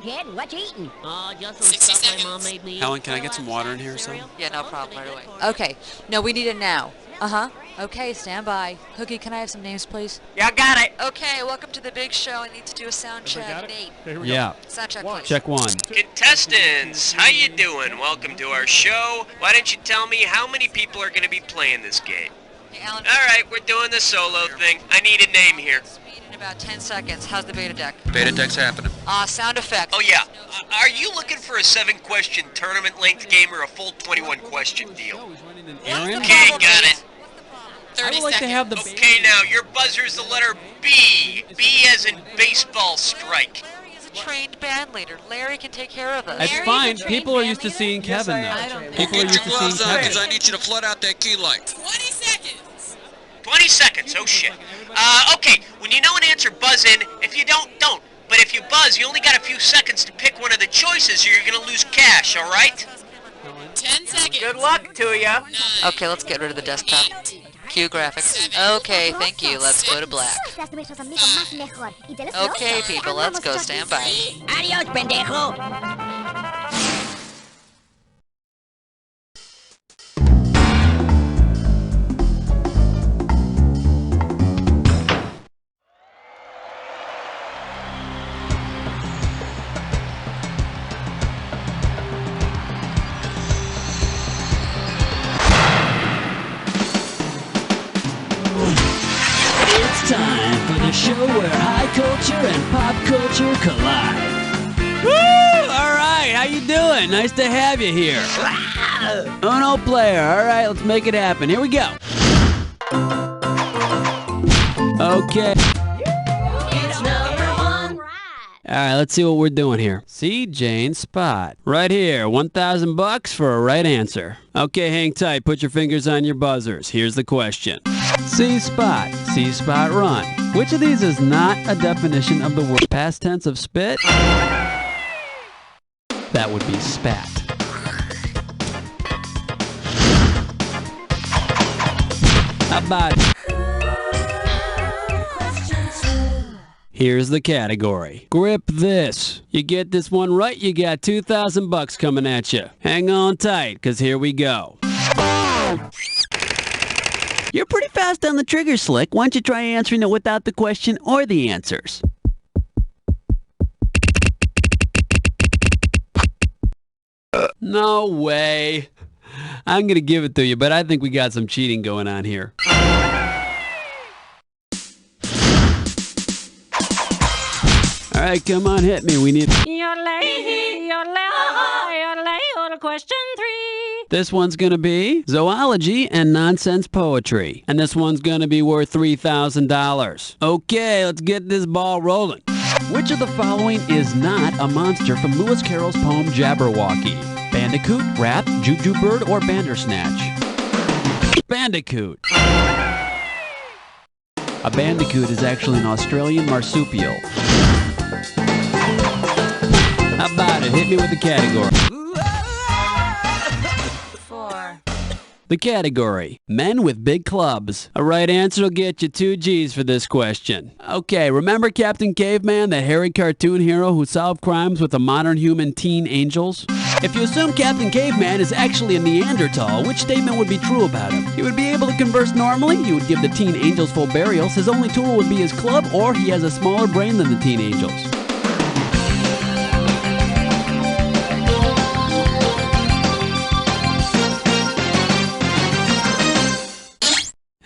kid? What you eating? Just some stuff my mom made me. Helen, can I get some water in here or something? Yeah, no problem, right away. Okay, no, we need it now. Uh-huh. Okay, stand by. Hooky, can I have some names, please? Yeah, got it. Okay, welcome to the big show. I need to do a sound check. Nate. Yeah. Sound check, please. Check one. Contestants, how you doing? Welcome to our show. Why don't you tell me how many people are going to be playing this game? Hey, Alan. All right, we're doing the solo thing. I need a name here. Speed in about 10 seconds. How's the beta deck? Beta deck's happening. Sound effects. Oh, yeah. Are you looking for a 7-question tournament-length game or a full 21-question deal? Aaron? Okay, got it. I would like to have the... Okay, now, your buzzer's the letter B. B as in baseball strike. Larry is a trained band leader. Larry can take care of us. It's fine. People are used to seeing Kevin, though. People are Get used your to seeing gloves on, because I Kevin. need you to flood out that key light. 20 seconds, oh shit. Okay, when you know an answer, buzz in. If you don't, don't. But if you buzz, you only got a few seconds to pick one of the choices or you're gonna lose cash, alright? 10 seconds. Good luck to ya. Okay, let's get rid of the desktop. Cue graphics. Okay, thank you. Let's go to black. Okay, people, let's go. Stand by. Adios, pendejo. It's time for the show where high culture and pop culture collide. Woo! All right, how you doing? Nice to have you here. Uno player. All right, let's make it happen. Here we go. Okay. All right, let's see what we're doing here. See Jane Spot. Right here, $1,000 for a right answer. Okay, hang tight. Put your fingers on your buzzers. Here's the question. C Spot run. Which of these is not a definition of the word past tense of spit? That would be spat. How about it? Here's the category. Grip this. You get this one right, you got $2,000 coming at you. Hang on tight, because here we go. You're pretty fast on the trigger, Slick. Why don't you try answering it without the question or the answers? No way. I'm going to give it to you, but I think we got some cheating going on here. All right, come on, hit me. We need... Question 3. This one's going to be zoology and nonsense poetry. And this one's going to be worth $3,000. Okay, let's get this ball rolling. Which of the following is not a monster from Lewis Carroll's poem Jabberwocky? Bandicoot, rat, jujube bird, or bandersnatch? Bandicoot. A bandicoot is actually an Australian marsupial. How about it? Hit me with the category. 4. The category, men with big clubs. A right answer will get you 2 G's for this question. Okay, remember Captain Caveman, the hairy cartoon hero who solved crimes with the modern human teen angels? If you assume Captain Caveman is actually a Neanderthal, which statement would be true about him? He would be able to converse normally, he would give the teen angels full burials, his only tool would be his club, or he has a smaller brain than the teen angels.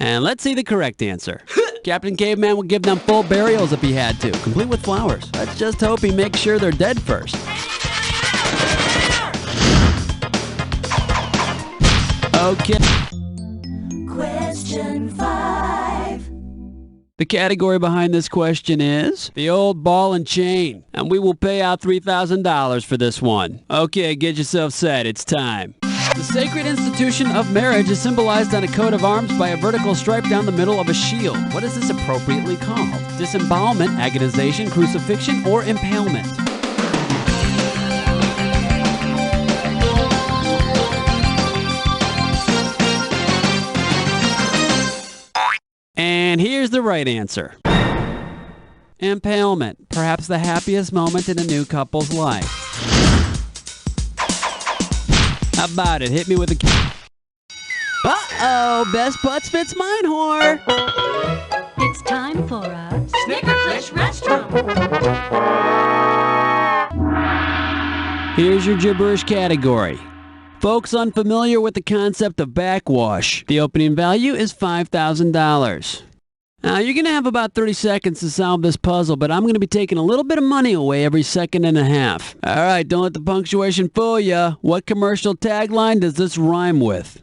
And let's see the correct answer. Captain Caveman would give them full burials if he had to, complete with flowers. Let's just hope he makes sure they're dead first. Okay. Question 5. The category behind this question is the old ball and chain. And we will pay out $3,000 for this one. Okay, get yourself set. It's time. The sacred institution of marriage is symbolized on a coat of arms by a vertical stripe down the middle of a shield. What is this appropriately called? Disembowelment, agonization, crucifixion, or impalement? And here's the right answer. Impalement. Perhaps the happiest moment in a new couple's life. How about it? Hit me with a... Uh-oh! Best butts fits mine, whore! It's time for a Snickerclish restaurant. Here's your gibberish category. Folks unfamiliar with the concept of backwash. The opening value is $5,000. Now, you're going to have about 30 seconds to solve this puzzle, but I'm going to be taking a little bit of money away every second and a half. All right, don't let the punctuation fool ya. What commercial tagline does this rhyme with?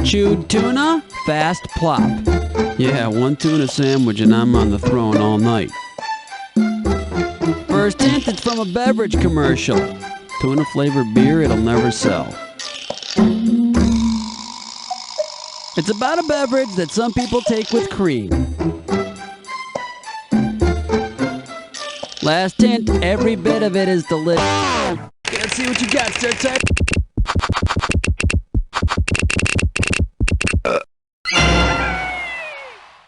Chewed tuna, fast plop. Yeah, one tuna sandwich and I'm on the throne all night. First hint, it's from a beverage commercial. Tuna-flavored beer, it'll never sell. It's about a beverage that some people take with cream. Last hint, every bit of it is delicious. Let's see what you got, Star Type.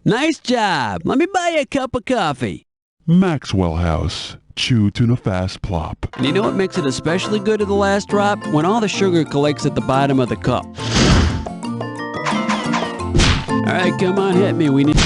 Nice job. Let me buy you a cup of coffee. Maxwell House. Chew tuna fast plop. And you know what makes it especially good at the last drop? When all the sugar collects at the bottom of the cup. All right, come on, hit me. We need...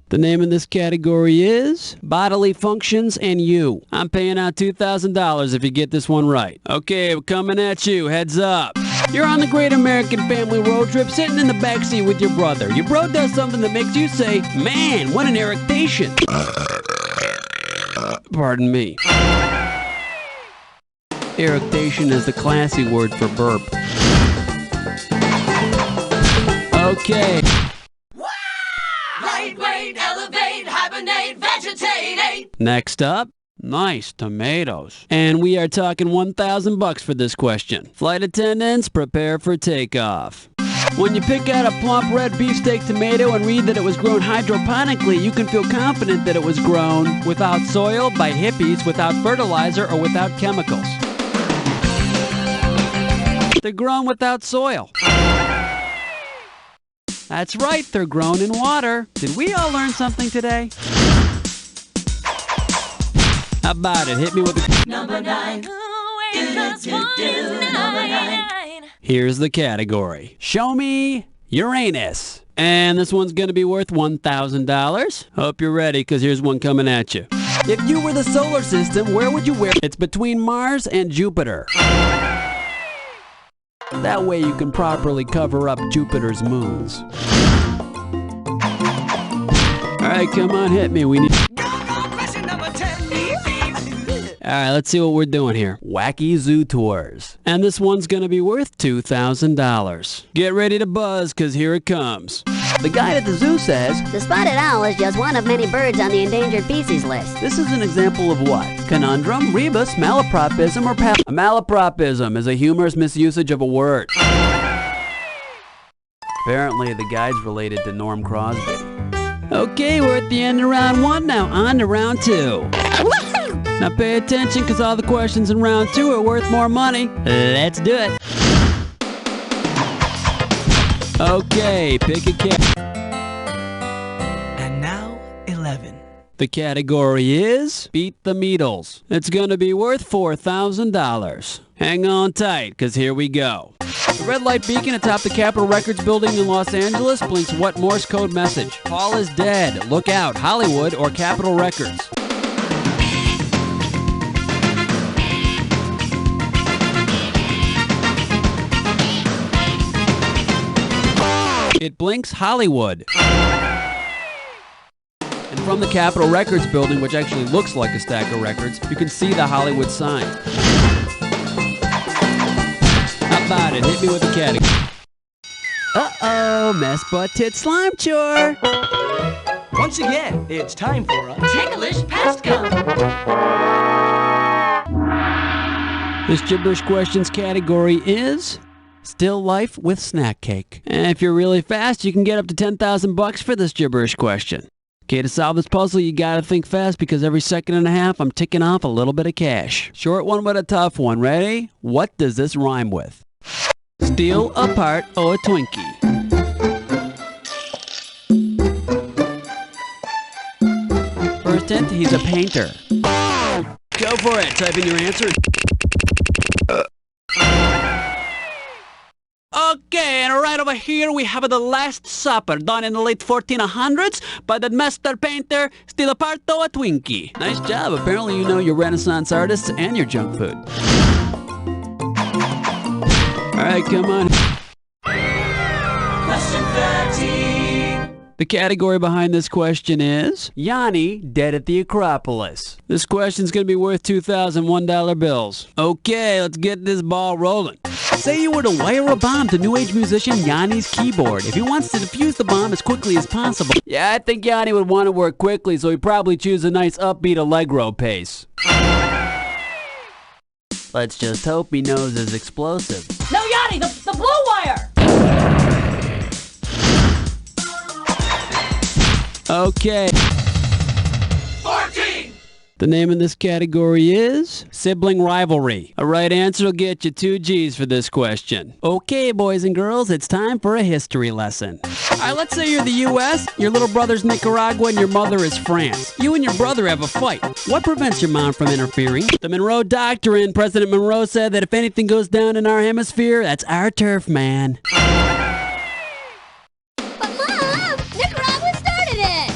The name of this category is Bodily Functions and You. I'm paying out $2,000 if you get this one right. Okay, we're coming at you. Heads up. You're on the Great American Family Road Trip, sitting in the backseat with your brother. Your bro does something that makes you say, "Man, what an eructation." Pardon me. Eructation is the classy word for burp. Okay. Lightweight, elevate, hibernate, vegetate. Next up, nice tomatoes. And we are talking $1,000 for this question. Flight attendants, prepare for takeoff. When you pick out a plump red beefsteak tomato and read that it was grown hydroponically, you can feel confident that it was grown without soil, by hippies, without fertilizer, or without chemicals. They're grown without soil. That's right, they're grown in water. Did we all learn something today? How about it? Hit me with a... Number 9. Here's the category. Show me Uranus. And this one's going to be worth $1,000. Hope you're ready, because here's one coming at you. If you were the solar system, where would you wear? It's between Mars and Jupiter. That way you can properly cover up Jupiter's moons. All right, come on, hit me. We need... All right, let's see what we're doing here. Wacky Zoo Tours. And this one's going to be worth $2,000. Get ready to buzz, because here it comes. The guide at the zoo says, The spotted owl is just one of many birds on the endangered species list. this is an example of what? Conundrum, rebus, malapropism, or A malapropism is a humorous misusage of a word. Apparently, the guide's related to Norm Crosby. Okay, we're at the end of round 1 now. On to round 2. Now pay attention, because all the questions in round 2 are worth more money. Let's do it. Okay, pick a cat. And now, 11. The category is Beat the Meatles. It's going to be worth $4,000. Hang on tight, because here we go. The red light beacon atop the Capitol Records building in Los Angeles blinks what Morse code message? Paul is dead. Look out. Hollywood or Capitol Records. It blinks Hollywood. And from the Capitol Records building, which actually looks like a stack of records, you can see the Hollywood sign. How about it? Hit me with the category. Uh-oh, mess butt tit slime chore. Once again, it's time for a Ticklish pest gum. This gibberish questions category is Still Life with Snack Cake. And if you're really fast, you can get up to $10,000 for this gibberish question. Okay, to solve this puzzle, you gotta think fast, because every second and a half, I'm ticking off a little bit of cash. Short one, but a tough one. Ready? What does this rhyme with? Steal a part o' a Twinkie. accountant, he's a painter. Go for it. Type in your answer. Okay, and right over here we have The Last Supper, done in the late 1400s by the master painter Stilaparto a Twinkie. Nice job. Apparently you know your Renaissance artists and your junk food. All right, come on. Question 13. The category behind this question is Yanni dead at the Acropolis. This question's going to be worth $2,001 bills. Okay, let's get this ball rolling. Say you were to wire a bomb to New Age musician Yanni's keyboard if he wants to defuse the bomb as quickly as possible. Yeah, I think Yanni would want to work quickly, so he'd probably choose a nice upbeat Allegro pace. Let's just hope he knows his explosives. No, Yanni, the blue wire! Okay. 14. The name in this category is Sibling Rivalry. A right answer will get you 2 G's for this question. Okay, boys and girls, it's time for a history lesson. Alright, let's say you're the U.S., your little brother's Nicaragua, and your mother is France. You and your brother have a fight. What prevents your mom from interfering? The Monroe Doctrine. President Monroe said that if anything goes down in our hemisphere, that's our turf, man. But Mom, Nicaragua started it!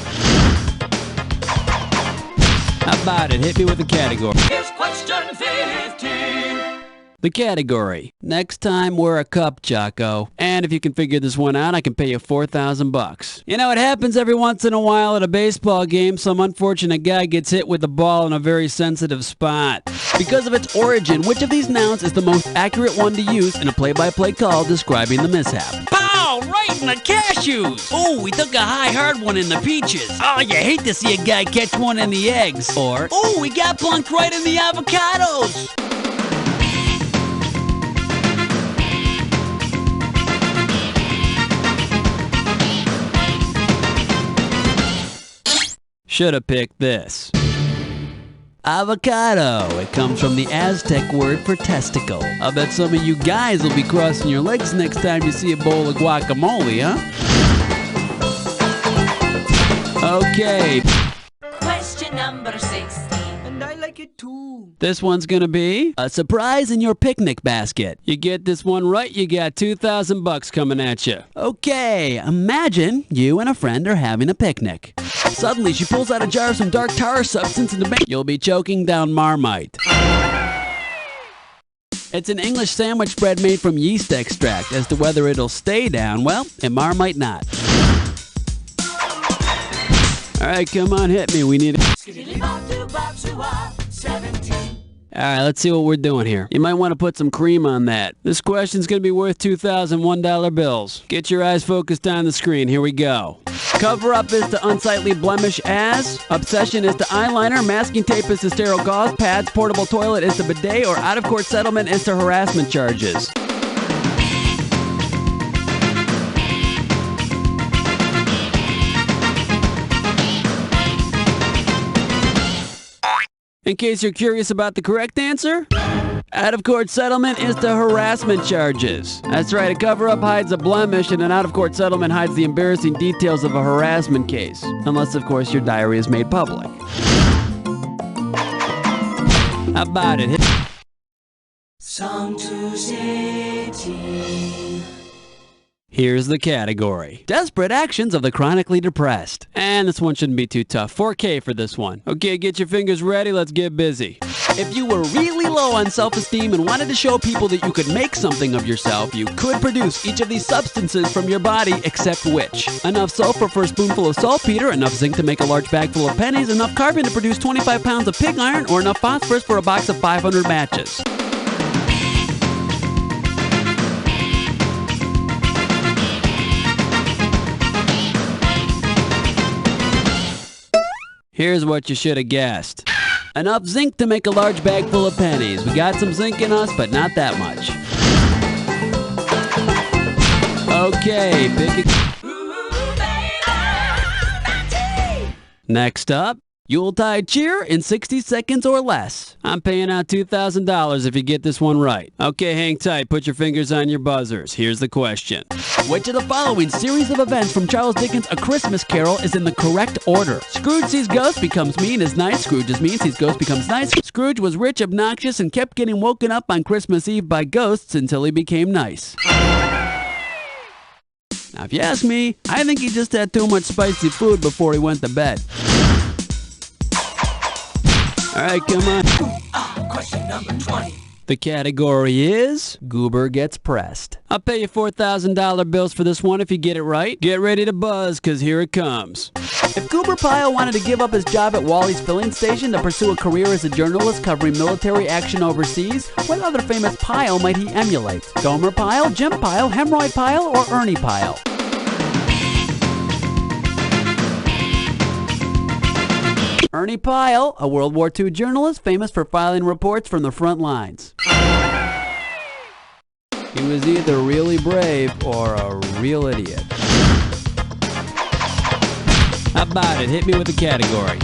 How about it? Hit me with the category. Here's question 15. The category. Next time, wear a cup, Chaco. And if you can figure this one out, I can pay you $4,000. You know, it happens every once in a while at a baseball game. Some unfortunate guy gets hit with the ball in a very sensitive spot. Because of its origin, which of these nouns is the most accurate one to use in a play-by-play call describing the mishap? Pow! Right in the cashews! Oh, we took a high hard one in the peaches. Oh, you hate to see a guy catch one in the eggs. Or, oh, we got plunked right in the avocados. Should have picked this. Avocado. It comes from the Aztec word for testicle. I bet some of you guys will be crossing your legs next time you see a bowl of guacamole, huh? Okay. Question number 16. And I like it too. This one's gonna be a surprise in your picnic basket. You get this one right, you got $2,000 coming at you. Okay, imagine you and a friend are having a picnic. Suddenly, she pulls out a jar of some dark tar substance in the bank. You'll be choking down Marmite. It's an English sandwich bread made from yeast extract. As to whether it'll stay down, well, it might not. All right, come on, hit me. We need All right, let's see what we're doing here. You might want to put some cream on that. This question's going to be worth $2,001 bills. Get your eyes focused on the screen. Here we go. Cover-up is to unsightly blemish as. Obsession is to eyeliner. Masking tape is to sterile gauze pads. Portable toilet is to bidet. Or out-of-court settlement is to harassment charges. In case you're curious about the correct answer, out-of-court settlement is to harassment charges. That's right, a cover-up hides a blemish and an out-of-court settlement hides the embarrassing details of a harassment case. Unless, of course, your diary is made public. How about it? Song to City. Here's the category. Desperate actions of the chronically depressed. And this one shouldn't be too tough. 4K for this one. Okay, get your fingers ready. Let's get busy. If you were really low on self-esteem and wanted to show people that you could make something of yourself, you could produce each of these substances from your body, except which? Enough sulfur for a spoonful of saltpeter, enough zinc to make a large bag full of pennies, enough carbon to produce 25 pounds of pig iron, or enough phosphorus for a box of 500 matches. Here's what you should have guessed. Enough zinc to make a large bag full of pennies. We got some zinc in us, but not that much. Okay, pick it. Next up, Yuletide cheer in 60 seconds or less. I'm paying out $2,000 if you get this one right. Okay, hang tight. Put your fingers on your buzzers. Here's the question. Which of the following series of events from Charles Dickens' A Christmas Carol is in the correct order? Scrooge sees ghost, becomes mean, is nice. Scrooge is mean, sees ghost, becomes nice. Scrooge was rich, obnoxious, and kept getting woken up on Christmas Eve by ghosts until he became nice. Now, if you ask me, I think he just had too much spicy food before he went to bed. All right, come on. Question number 20. The category is Goober Gets Pressed. I'll pay you $4,000 bills for this one if you get it right. Get ready to buzz, because here it comes. If Goober Pyle wanted to give up his job at Wally's filling station to pursue a career as a journalist covering military action overseas, what other famous Pyle might he emulate? Gomer Pyle, Jim Pyle, Hemroy Pyle, or Ernie Pyle? Ernie Pyle, a World War II journalist famous for filing reports from the front lines. He was either really brave or a real idiot. How about it? Hit me with the category.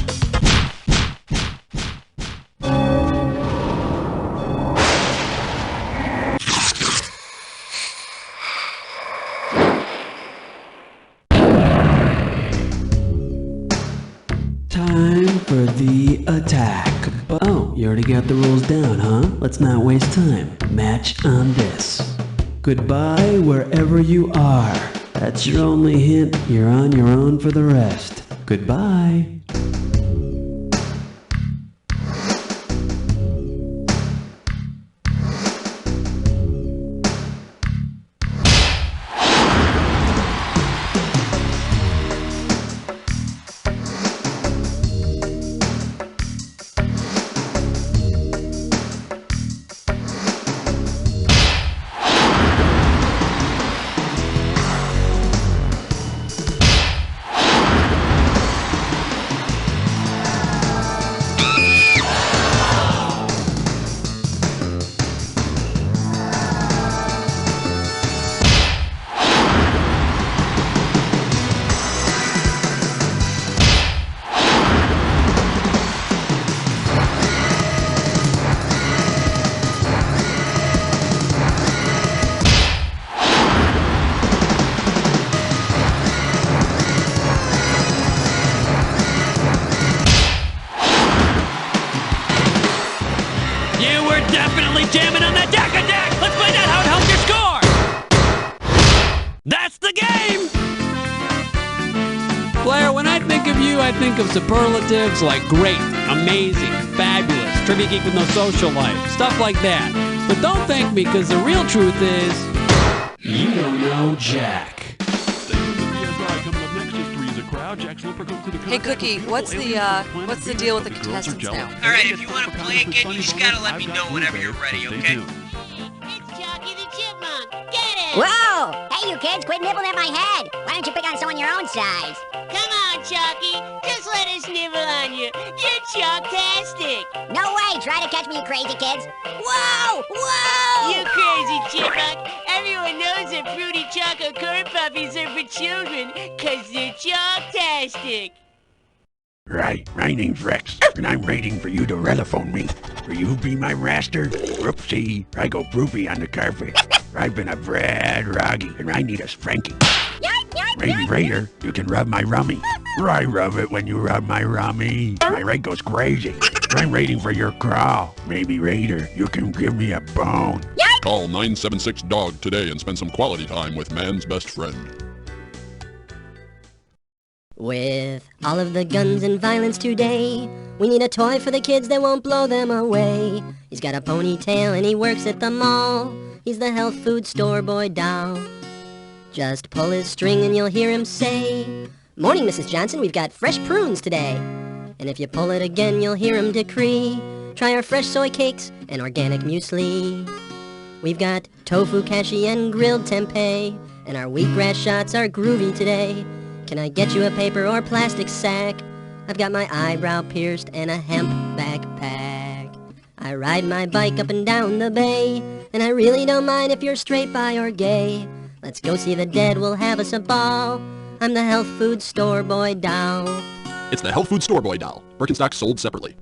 Time for the attack. Oh, you already got the rules down, huh? Let's not waste time. Match on this. Goodbye wherever you are. That's your only hint. You're on your own for the rest. Goodbye. Definitely jamming on that deck attack! Let's find out how it helped your score! That's the game! Blair, when I think of you, I think of superlatives like great, amazing, fabulous, trivia geek with no social life, stuff like that. But don't thank me, because the real truth is... you don't know Jack. Hey, Cookie, what's the deal with the contestants now? All right, if you want to play again, you just gotta let me know whenever you're ready, okay? It's Chucky the Chipmunk. Get it! Whoa! Hey, you kids, quit nibbling at my head. Why don't you pick on someone your own size? Come on, Chucky. Just let us nibble on you. You're Chucktastic. No way! Try to catch me, you crazy kids. Whoa! Whoa! You crazy chipmunk. Everyone knows that fruity chocolate corn puppies are for children, 'cause they're Chucktastic. Right, my name's Rex, and I'm waiting for you to telephone me. Will you be my raster? Whoopsie, I go poopy on the carpet. I've been a bad roggy, and I need a spanking. Maybe Raider, you can rub my rummy. I rub it when you rub my rummy. My right goes crazy. I'm waiting for your call. Maybe Raider, you can give me a bone. Call 976-DOG today and spend some quality time with man's best friend. With all of the guns and violence today, we need a toy for the kids that won't blow them away. He's got a ponytail and he works at the mall. He's the health food store boy doll. Just pull his string and you'll hear him say, "Morning, Mrs. Johnson, we've got fresh prunes today." And if you pull it again, you'll hear him decree, "Try our fresh soy cakes and organic muesli." We've got tofu kashi and grilled tempeh, and our wheatgrass shots are groovy today. Can I get you a paper or plastic sack? I've got my eyebrow pierced and a hemp backpack. I ride my bike up and down the bay, and I really don't mind if you're straight, bi, or gay. Let's go see the dead, we'll have us a ball. I'm the health food store boy doll. It's the Health Food Store Boy doll. Birkenstock sold separately.